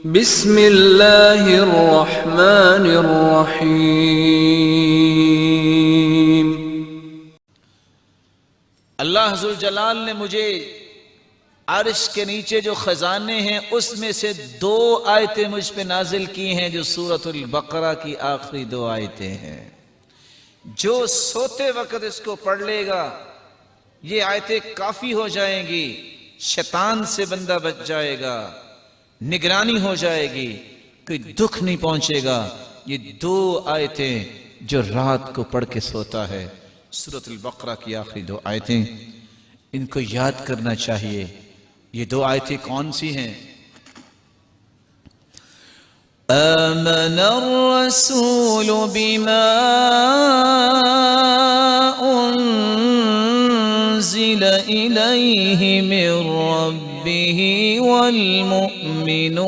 बिस्मिल्लाहिर्रहमानिर्रहीम। अल्लाह ज़ुल जलाल ने मुझे अर्श के नीचे जो खजाने हैं उसमें से 2 आयतें मुझ पे नाजिल की हैं, जो सूरतुल बकरा की आखिरी 2 आयतें हैं। जो सोते वक्त इसको पढ़ लेगा ये आयतें काफी हो जाएंगी, शैतान से बंदा बच जाएगा, निगरानी हो जाएगी, कोई दुख नहीं पहुंचेगा। ये 2 आयतें जो रात को पढ़ के सोता है, सूरतुल बकरा की आखिरी 2 आयतें, इनको याद करना चाहिए। ये 2 आयतें कौन सी हैं? आमनर रसूल बिमा उन्ज़िला इलैहि मिर रब्बिहि वल मुअ्मिनून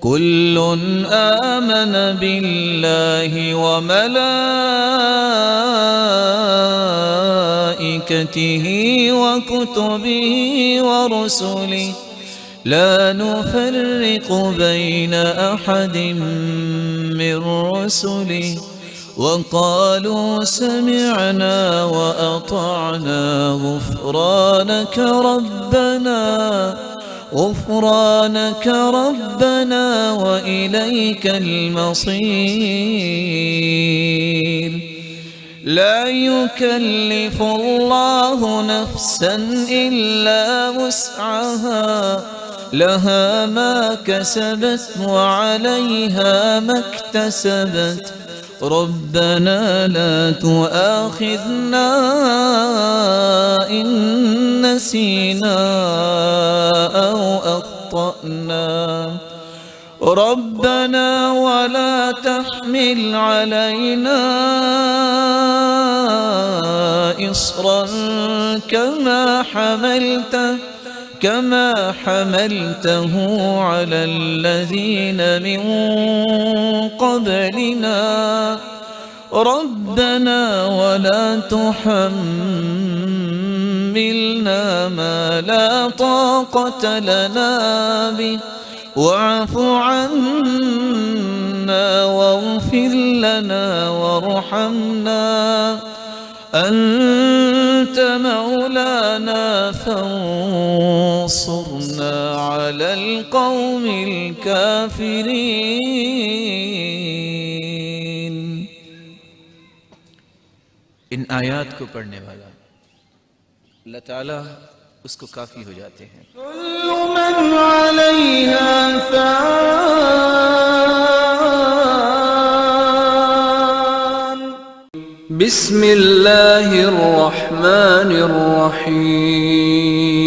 कुल्लुन आमन बिल्लाहि व मलाइकतिहि व कुतुबिहि व रुसुलिहि ला नुफर्रिक़ु बैन अहदिम मिर रुसुलिहि व क़ालू समिअना व अतअना غفرانك ربنا وإليك المصير لا يكلف الله نفسا إلا وسعها لها ما كسبت وعليها ما اكتسبت ربنا لا تؤاخذنا إن نسينا أو أخطأنا ربنا ولا تحمل علينا إصرا كما حملته على الذين من قبلنا ربنا ولا تحملنا ما لا طاقة لنا به واعف عنا واغفر لنا وارحمنا أنت مولانا فانصرنا على القوم الكافرين। इन आयात को पढ़ने वाला अल्लाह ताला उसको काफी हो जाते हैं। कुल्लु मन अलैहा फ़ान। बिस्मिल्लाहिर्रहमानिर्रहीम।